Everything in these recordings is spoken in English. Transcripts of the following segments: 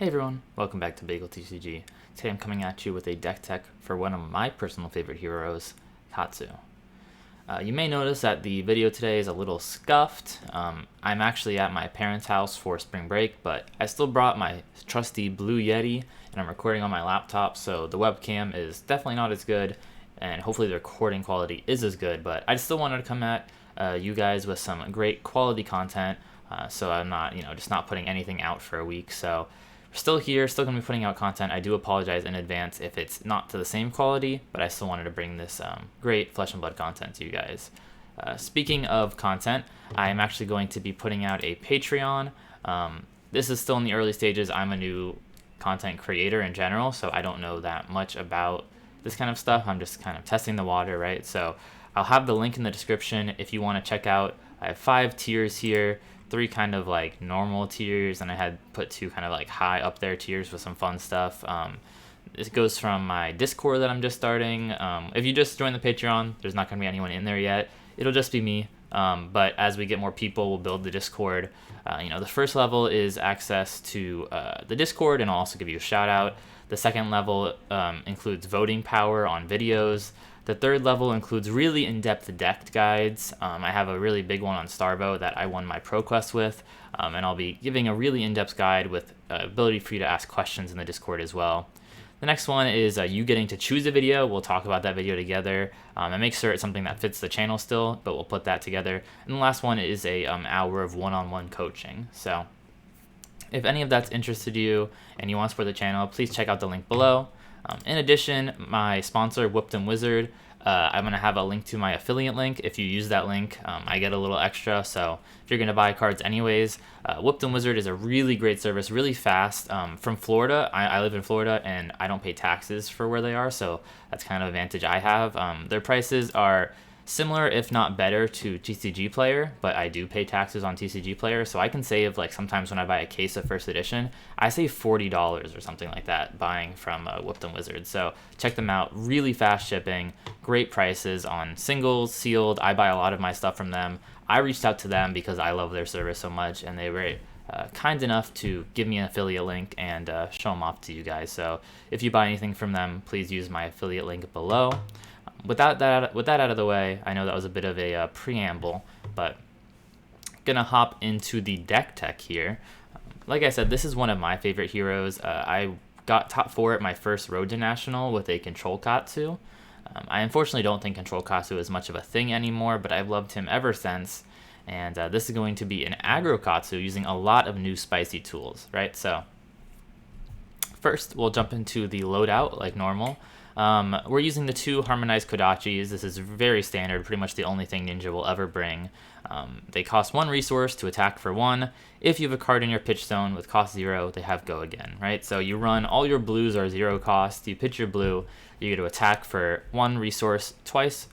Hey everyone, welcome back to bageltcg. Today I'm coming at you with a deck tech for one of my personal favorite heroes, Katsu. You may notice that the video today is a little scuffed. I'm actually at my parents' house for spring break, but I still brought my trusty Blue Yeti and I'm recording on my laptop, so the webcam is definitely not as good and hopefully the recording quality is as good, but I still wanted to come at you guys with some great quality content, so I'm not, just not putting anything out for a week. So we're still here, still going to be putting out content. I do apologize in advance if it's not to the same quality, but I still wanted to bring this great flesh and blood content to you guys. Speaking of content, I'm actually going to be putting out a Patreon. This is still in the early stages. I'm a new content creator in general, so I don't know that much about this kind of stuff. I'm just kind of testing the water, right? So I'll have the link in the description if you want to check out. I have 5 tiers here. 3 kind of like normal tiers, and I had put 2 kind of like high up there tiers with some fun stuff. This goes from my Discord that I'm just starting. If you just join the Patreon, there's not going to be anyone in there yet. It'll just be me. But as we get more people, we'll build the Discord. The first level is access to the Discord, and I'll also give you a shout out. The second level includes voting power on videos. The third level includes really in-depth deck guides. I have a really big one on Starvo that I won my pro quest with, and I'll be giving a really in-depth guide with ability for you to ask questions in the Discord as well. The next one is you getting to choose a video. We'll talk about that video together and make sure it's something that fits the channel still, but we'll put that together. And the last one is a hour of one-on-one coaching. So if any of that's interested you and you want to support the channel, please check out the link below. In addition, my sponsor, Whipped Wizard, I'm going to have a link to my affiliate link. If you use that link, I get a little extra. So if you're going to buy cards anyways, Whipped Wizard is a really great service, really fast. From Florida, I live in Florida, and I don't pay taxes for where they are, so that's kind of an advantage I have. Their prices are similar, if not better, to TCG Player, but I do pay taxes on TCG Player, so I can save, like, sometimes when I buy a case of first edition, I save $40 or something like that buying from Whipped Wizard. So check them out. Really fast shipping, great prices on singles, sealed. I buy a lot of my stuff from them. I reached out to them because I love their service so much, and they were kind enough to give me an affiliate link and show them off to you guys. So if you buy anything from them, please use my affiliate link below. With that out of the way, I know that was a bit of a preamble, but gonna hop into the deck tech here. Like I said, this is one of my favorite heroes. I got top 4 at my first Road to National with a Control Katsu. I unfortunately don't think Control Katsu is much of a thing anymore, but I've loved him ever since. And this is going to be an aggro Katsu using a lot of new spicy tools, right? So first, we'll jump into the loadout like normal. We're using the 2 harmonized Kodachis. This is very standard, pretty much the only thing Ninja will ever bring. They cost 1 resource to attack for 1. If you have a card in your pitch zone with cost 0, they have go again, right? So you run, all your blues are 0 cost, you pitch your blue, you get to attack for 1 resource twice,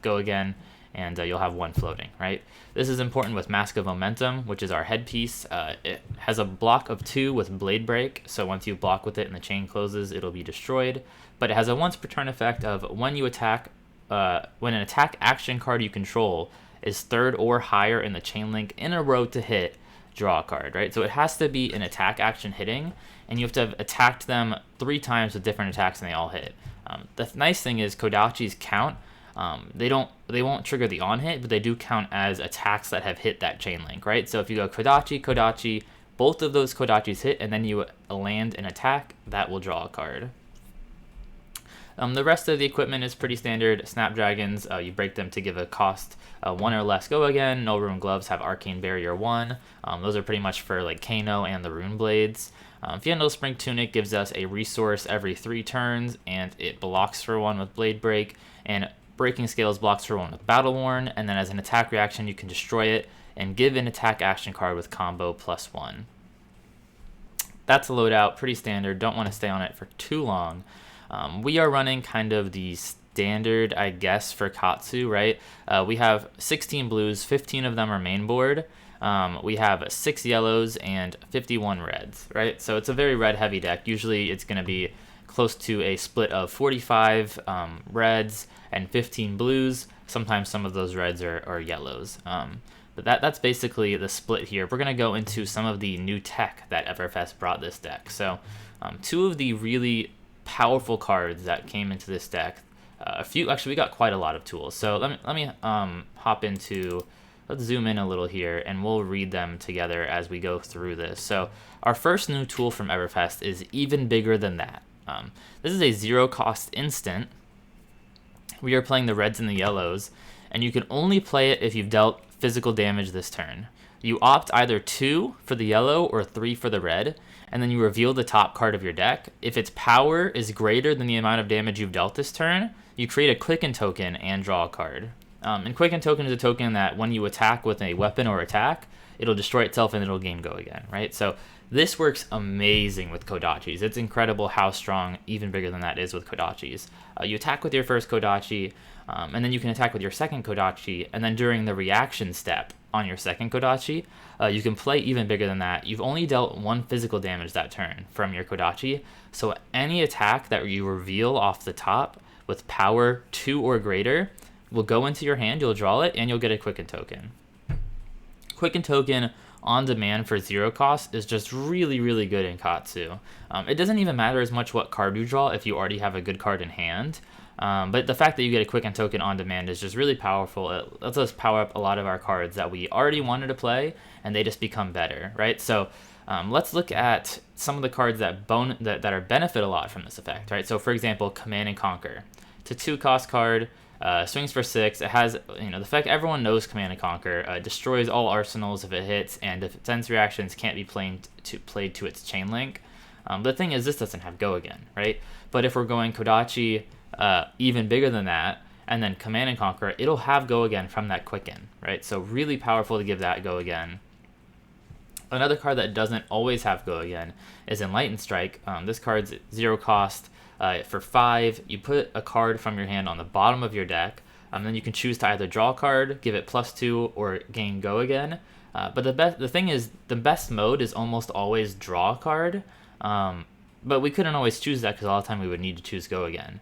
go again, and you'll have 1 floating, right? This is important with Mask of Momentum, which is our headpiece. It has a block of 2 with Blade Break, so once you block with it and the chain closes, it'll be destroyed. But it has a once per turn effect of when you attack, when an attack action card you control is 3rd or higher in the chain link in a row to hit, draw a card, right? So it has to be an attack action hitting, and you have to have attacked them 3 times with different attacks and they all hit. The nice thing is Kodachis count. They won't trigger the on hit, but they do count as attacks that have hit that chain link, right? So if you go Kodachi, Kodachi, both of those Kodachis hit, and then you land an attack, that will draw a card. The rest of the equipment is pretty standard. Snapdragons, you break them to give a cost 1 or less go again. No Rune Gloves have Arcane Barrier 1. Those are pretty much for like Kano and the Rune Blades. Fiendo Spring Tunic gives us a resource every 3 turns, and it blocks for 1 with Blade Break, and Breaking Scales blocks for 1 with Battle Worn, and then as an attack reaction, you can destroy it and give an attack action card with combo +1. That's a loadout, pretty standard. Don't want to stay on it for too long. We are running kind of the standard, I guess, for Katsu, right? We have 16 blues, 15 of them are main board. We have 6 yellows and 51 reds, right? So it's a very red heavy deck. Usually it's going to be close to a split of 45 reds and 15 blues. Sometimes some of those reds are yellows. But that's basically the split here. We're going to go into some of the new tech that Everfest brought this deck. So two of the really powerful cards that came into this deck, actually we got quite a lot of tools. So let me hop into, let's zoom in a little here and we'll read them together as we go through this. So our first new tool from Everfest is Even Bigger Than That. This is a 0-cost instant. We are playing the reds and the yellows, and you can only play it if you've dealt physical damage this turn. You opt either 2 for the yellow or 3 for the red, and then you reveal the top card of your deck. If its power is greater than the amount of damage you've dealt this turn, you create a Quicken token and draw a card. And Quicken token is a token that when you attack with a weapon or attack, it'll destroy itself and it'll game go again, right? So this works amazing with Kodachis. It's incredible how strong Even Bigger Than That is with Kodachis. You attack with your first Kodachi, and then you can attack with your second Kodachi, and then during the reaction step on your second Kodachi, you can play Even Bigger Than That. You've only dealt 1 physical damage that turn from your Kodachi, so any attack that you reveal off the top with power 2 or greater will go into your hand, you'll draw it, and you'll get a Quicken token. Quicken token on demand for 0 cost is just really, really good in Katsu. It doesn't even matter as much what card you draw if you already have a good card in hand. But the fact that you get a Quicken token on demand is just really powerful. It lets us power up a lot of our cards that we already wanted to play, and they just become better, right? So let's look at some of the cards that are benefit a lot from this effect, right? So for example, Command and Conquer. It's a 2-cost card. Swings for 6. It has, the effect everyone knows. Command and Conquer destroys all arsenals if it hits, and defense reactions can't be played to its chain link. The thing is, this doesn't have Go Again, right? But if we're going Kodachi Even Bigger Than That, and then Command and Conquer, it'll have Go Again from that Quicken, right? So really powerful to give that Go Again. Another card that doesn't always have Go Again is Enlightened Strike. This card's 0 cost. For 5, you put a card from your hand on the bottom of your deck. Then you can choose to either draw a card, give it +2, or gain Go Again. But the thing is, the best mode is almost always draw a card. But we couldn't always choose that because a lot of the time we would need to choose Go Again.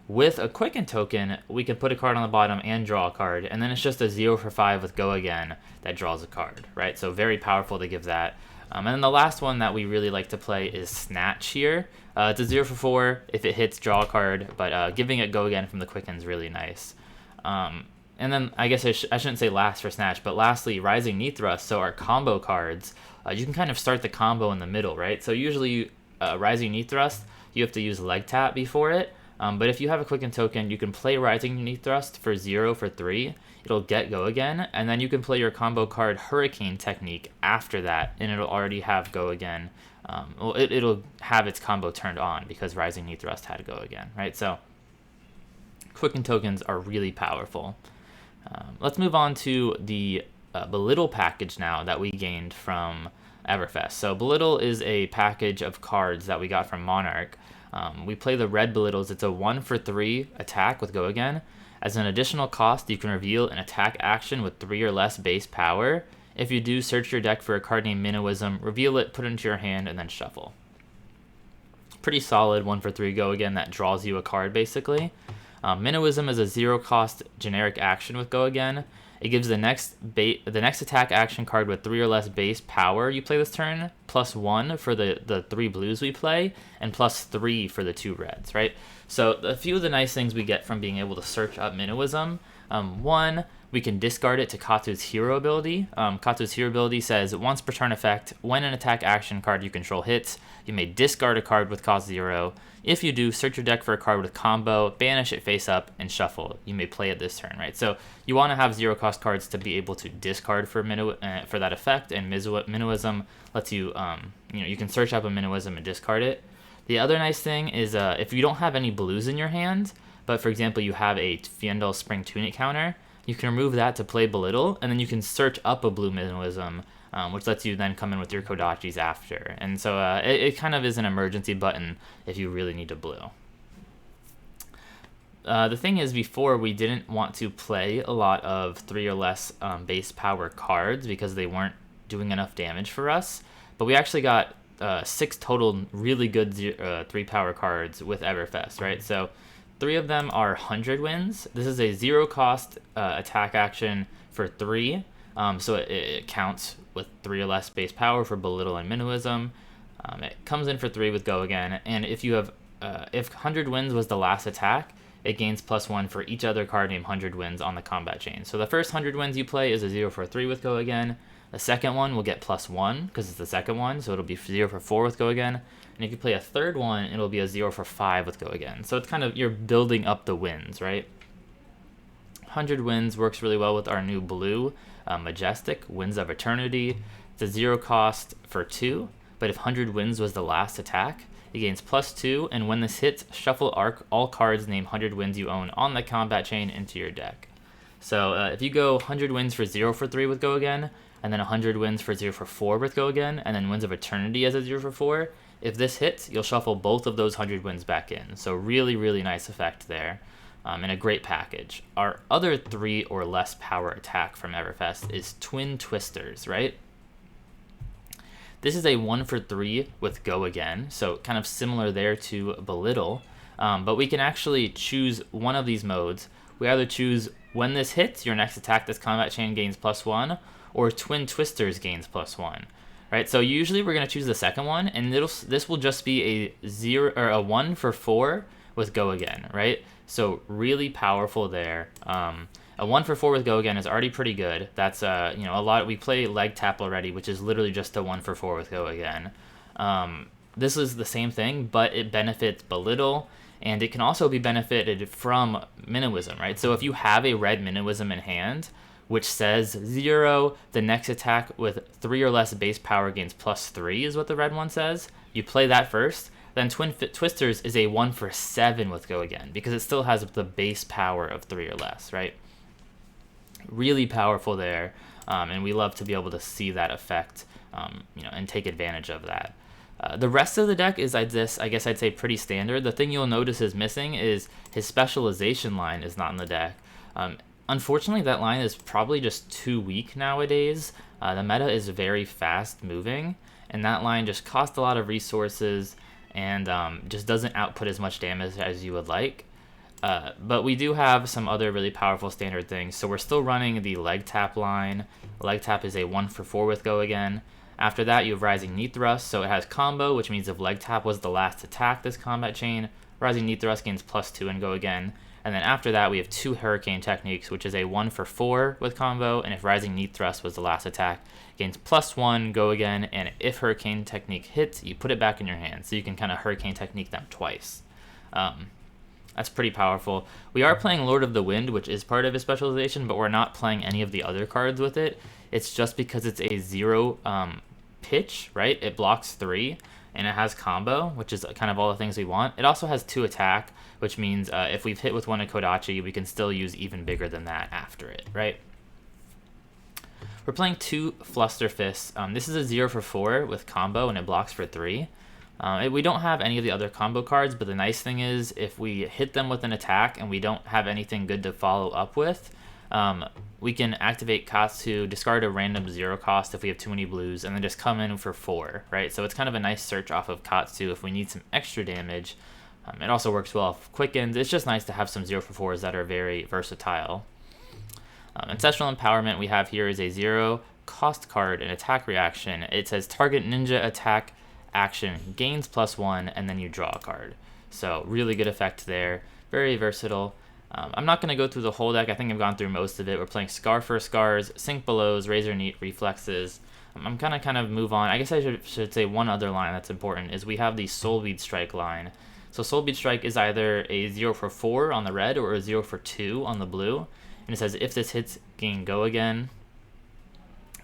With a Quicken token, we can put a card on the bottom and draw a card, and then it's just a 0 for 5 with Go Again that draws a card, right? So very powerful to give that. And then the last one that we really like to play is Snatch here. It's a 0 for 4. If it hits, draw a card, but giving it Go Again from the Quicken is really nice. And then I guess I shouldn't say last for Snatch, but lastly, Rising Knee Thrust. So our combo cards, you can kind of start the combo in the middle, right? So usually Rising Knee Thrust, you have to use Leg Tap before it. But if you have a Quicken token, you can play Rising Knee Thrust for 0 for 3. It'll get Go Again, and then you can play your combo card Hurricane Technique after that, and it'll already have Go Again. It'll have its combo turned on because Rising Knee Thrust had Go Again, right? So Quicken tokens are really powerful. Let's move on to the Belittle package now that we gained from Everfest. So Belittle is a package of cards that we got from Monarch. We play the red Belittles. It's a 1 for 3 attack with Go Again. As an additional cost, you can reveal an attack action with 3 or less base power. If you do, search your deck for a card named Minnowism, reveal it, put it into your hand, and then shuffle. Pretty solid 1 for 3 Go Again that draws you a card, basically. Minnowism is a 0-cost generic action with Go Again. It gives the next attack action card with 3 or less base power you play this turn, +1 for the 3 blues we play, and +3 for the 2 reds, right? So a few of the nice things we get from being able to search up Minnowism. 1, we can discard it to Katsu's hero ability. Katsu's hero ability says, once per turn effect, when an attack action card you control hits, you may discard a card with cost 0. If you do, search your deck for a card with combo, banish it face up, and shuffle. You may play it this turn, right? So you want to have 0-cost cards to be able to discard for that effect, and Minnowism lets you, you can search up a Minnowism and discard it. The other nice thing is if you don't have any blues in your hand, but for example you have a Fiendal Spring Tunic counter, you can remove that to play Belittle, and then you can search up a blue Minnowism, which lets you then come in with your Kodachis after. And so it kind of is an emergency button if you really need a blue. The thing is, before we didn't want to play a lot of 3 or less base power cards because they weren't doing enough damage for us, but we actually got 6 total really good 3 power cards with Everfest, right? So 3 of them are 100 wins. This is a 0-cost attack action for 3. so it counts with 3 or less base power for Belittle and Minnowism. It comes in for 3 with Go Again, and if you have if 100 Winds was the last attack, it gains +1 for each other card named 100 Winds on the combat chain. So the first 100 Winds you play is a 0 for 3 with Go Again. The second one will get +1 because it's the second one, so it'll be 0 for 4 with Go Again. And if you play a third one, it'll be a 0 for 5 with Go Again. So it's kind of, you're building up the wins, right? 100 Winds works really well with our new blue Majestic, Winds of Eternity. It's a 0 cost for 2, but if 100 Winds was the last attack, it gains +2, and when this hits, shuffle all cards named 100 Winds you own on the combat chain into your deck. So if you go 100 Winds for 0 for 3 with Go Again, and then 100 Winds for 0 for 4 with Go Again, and then Winds of Eternity as a 0 for 4, if this hits, you'll shuffle both of those 100 Winds back in. So really, really nice effect there, and a great package. Our other 3 or less power attack from Everfest is Twin Twisters, right? This is a 1 for 3 with Go Again, so kind of similar there to Belittle, but we can actually choose one of these modes. We either choose when this hits, your next attack this combat chain gains +1, or Twin Twisters gains +1, right? So usually we're going to choose the second one, and this will just be a 0 or a 1 for 4 with Go Again, right? So really powerful there. A 1 for 4 with Go Again is already pretty good. That's a lot. We play Leg Tap already, which is literally just a 1 for 4 with Go Again. This is the same thing, but it benefits Belittle, and it can also be benefited from Minnowism, right? So if you have a red Minnowism in hand, which says 0, the next attack with 3 or less base power gains +3 is what the red one says. You play that first. Then Twin Twisters is a 1 for 7 with Go Again, because it still has the base power of 3 or less, right? Really powerful there, and we love to be able to see that effect, and take advantage of that. The rest of the deck is, I guess I'd say, pretty standard. The thing you'll notice is missing is his specialization line is not in the deck. Unfortunately, that line is probably just too weak nowadays. The meta is very fast moving, and that line just costs a lot of resources and just doesn't output as much damage as you would like. But we do have some other really powerful standard things. So we're still running the Leg Tap line. Leg Tap is a 1 for 4 with Go Again. After that, you have Rising Knee Thrust, so it has combo, which means if Leg Tap was the last attack this combat chain, Rising Knee Thrust gains +2 and Go Again. And then after that, we have 2 Hurricane Techniques, which is a 1 for 4 with combo, and if Rising Knee Thrust was the last attack, gains +1, Go Again, and if Hurricane Technique hits, you put it back in your hand, so you can kind of Hurricane Technique them twice. That's pretty powerful. We are playing Lord of the Wind, which is part of his specialization, but we're not playing any of the other cards with it. It's just because it's a 0 pitch, right? It blocks 3, and it has combo, which is kind of all the things we want. It also has 2 attack, which means if we've hit with 1 of Kodachi, we can still use even bigger than that after it, right? We're playing 2 Fluster Fists. This is a 0 for 4 with combo, and it blocks for 3. We don't have any of the other combo cards, but the nice thing is if we hit them with an attack and we don't have anything good to follow up with, we can activate Katsu, discard a random 0 cost if we have too many blues, and then just come in for 4, right? So it's kind of a nice search off of Katsu if we need some extra damage. It also works well with Quickens. It's just nice to have some 0 for 4s that are very versatile. Ancestral Empowerment we have here is a 0 cost card, an attack reaction. It says target ninja attack action gains +1, and then you draw a card. So really good effect there. Very versatile. I'm not going to go through the whole deck. I think I've gone through most of it. We're playing Scar for Scars, Sink Belows, Razor Neat, Reflexes. I'm going to kind of move on. I guess I should say one other line that's important is we have the Soulbead Strike line. So Soulbead Strike is either a 0 for 4 on the red or a 0 for 2 on the blue. And it says if this hits, gain Go Again.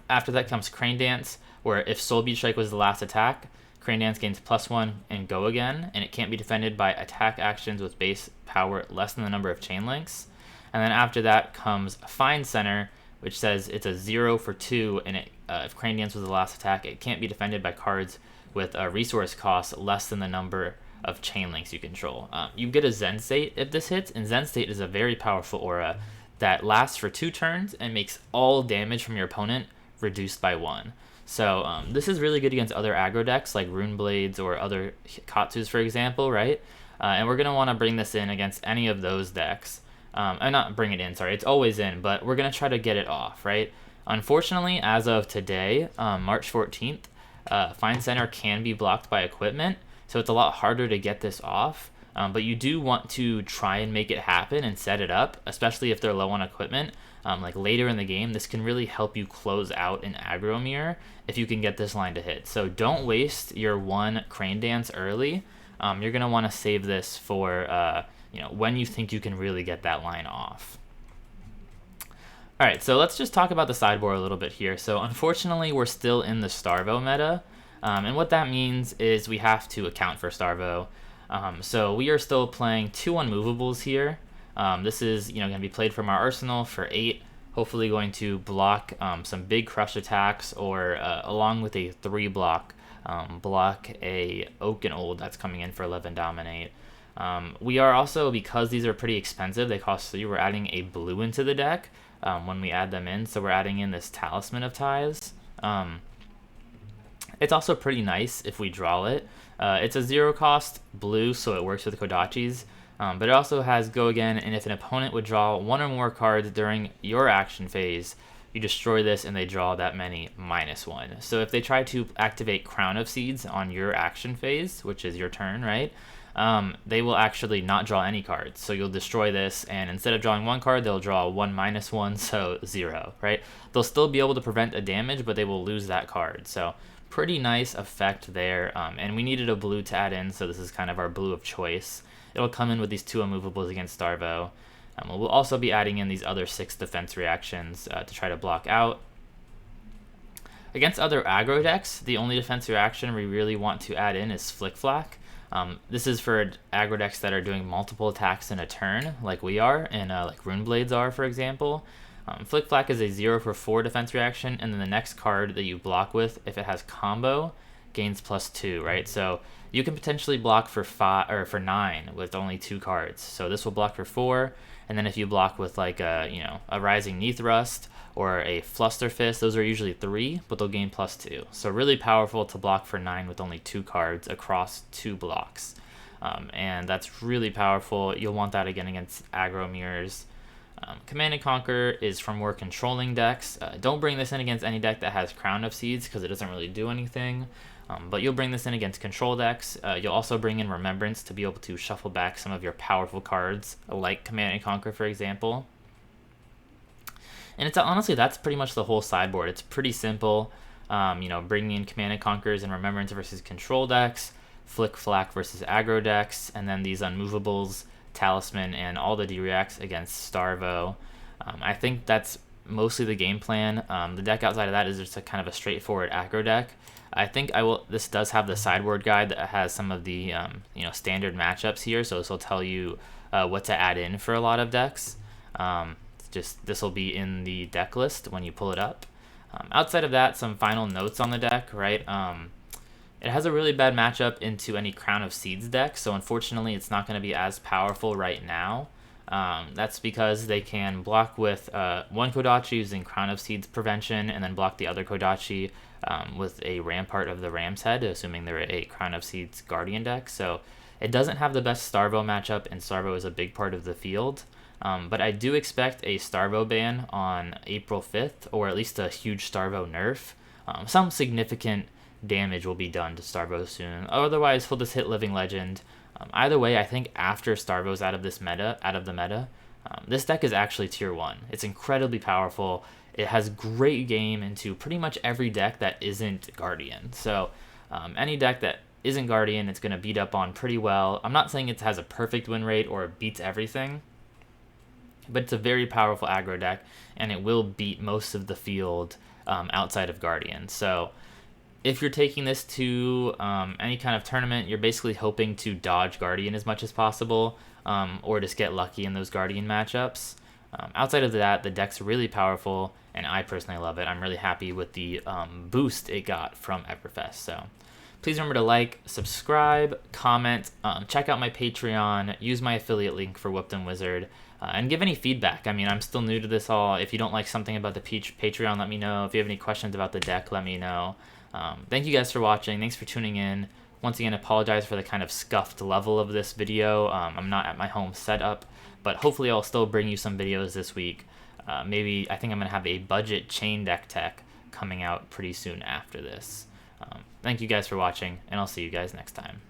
After that comes Crane Dance, where if Soulbead Strike was the last attack, Crane Dance gains +1 and Go Again, and it can't be defended by attack actions with base power less than the number of chain links. And then after that comes Find Center, which says it's a 0 for 2, and if Crane Dance was the last attack, it can't be defended by cards with a resource cost less than the number of chain links you control. You get a Zen State if this hits, and Zen State is a very powerful aura that lasts for 2 turns and makes all damage from your opponent reduced by 1. So this is really good against other aggro decks like Rune Blades or other Katsus, for example, right? And we're going to want to bring this in against any of those decks. Not bring it in, sorry, it's always in, but we're going to try to get it off, right? Unfortunately, as of today, March 14th, Find Center can be blocked by equipment, so it's a lot harder to get this off. But you do want to try and make it happen and set it up, especially if they're low on equipment. Like later in the game, this can really help you close out an aggro mirror if you can get this line to hit. So don't waste your one crane dance early. You're going to want to save this for when you think you can really get that line off. All right, so let's just talk about the sideboard a little bit here. So unfortunately, we're still in the Starvo meta. And what that means is we have to account for Starvo. So we are still playing 2 unmovables here. This is going to be played from our arsenal for 8, hopefully going to block some big crush attacks, or along with a 3 block, block a Oak and Old that's coming in for 11 dominate. We are also, because these are pretty expensive, they cost 3, we're adding a blue into the deck when we add them in. So we're adding in this Talisman of Ties. It's also pretty nice if we draw it. It's a 0 cost blue, so it works with Kodachis. But it also has Go Again, and if an opponent would draw 1 or more cards during your action phase, you destroy this and they draw that many -1. So if they try to activate Crown of Seeds on your action phase, which is your turn, right? They will actually not draw any cards. So you'll destroy this, and instead of drawing 1 card, they'll draw 1 -1, so 0, right? They'll still be able to prevent a damage, but they will lose that card. So pretty nice effect there. And we needed a blue to add in, so this is kind of our blue of choice. It'll come in with these 2 unmovables against Starvo. We'll also be adding in these other 6 defense reactions to try to block out. Against other aggro decks, the only defense reaction we really want to add in is Flick Flack. This is for aggro decks that are doing multiple attacks in a turn, like we are, and like Rune Blades are, for example. Flick Flack is a 0 for 4 defense reaction, and then the next card that you block with, if it has combo, gains +2, right? So you can potentially block for 5 or for 9 with only 2 cards. So this will block for 4, and then if you block with like a Rising Knee Thrust or a Fluster Fist, those are usually 3, but they'll gain +2. So really powerful to block for 9 with only 2 cards across 2 blocks. And that's really powerful. You'll want that again against aggro mirrors. Command and Conquer is for more controlling decks. Don't bring this in against any deck that has Crown of Seeds because it doesn't really do anything. But you'll bring this in against control decks. You'll also bring in Remembrance to be able to shuffle back some of your powerful cards, like Command and Conquer, for example. And it's honestly, that's pretty much the whole sideboard. It's pretty simple. Bringing in Command and Conquers and Remembrance versus control decks, Flick Flack versus aggro decks, and then these unmovables, Talisman, and all the D-Reacts against Starvo. I think that's mostly the game plan. The deck outside of that is just a kind of a straightforward aggro deck. I think this does have the sideboard guide that has some of the standard matchups here, so this will tell you what to add in for a lot of decks. This will be in the deck list when you pull it up. Outside of that, some final notes on the deck, right? It has a really bad matchup into any Crown of Seeds deck, so unfortunately it's not going to be as powerful right now. That's because they can block with 1 Kodachi using Crown of Seeds prevention, and then block the other Kodachi with a Rampart of the Ram's Head, assuming they're a Crown of Seeds Guardian deck. So it doesn't have the best Starvo matchup, and Starvo is a big part of the field. But I do expect a Starvo ban on April 5th, or at least a huge Starvo nerf. Some significant damage will be done to Starvo soon. Otherwise, he'll just hit Living Legend. Either way, I think after Starvo's out of the meta, this deck is actually tier 1. It's incredibly powerful. It has great game into pretty much every deck that isn't Guardian. So any deck that isn't Guardian, it's going to beat up on pretty well. I'm not saying it has a perfect win rate or beats everything, but it's a very powerful aggro deck, and it will beat most of the field outside of Guardian. So if you're taking this to any kind of tournament, you're basically hoping to dodge Guardian as much as possible, or just get lucky in those Guardian matchups. Outside of that, the deck's really powerful, and I personally love it. I'm really happy with the boost it got from Everfest. So please remember to like, subscribe, comment, check out my Patreon, use my affiliate link for Whooped Wizard, and give any feedback. I mean, I'm still new to this all. If you don't like something about the Patreon, let me know. If you have any questions about the deck, let me know. Thank you guys for watching. Thanks for tuning in. Once again, apologize for the kind of scuffed level of this video. I'm not at my home setup, but hopefully I'll still bring you some videos this week. maybe I think I'm going to have a budget chain deck tech coming out pretty soon after this. Thank you guys for watching, and I'll see you guys next time.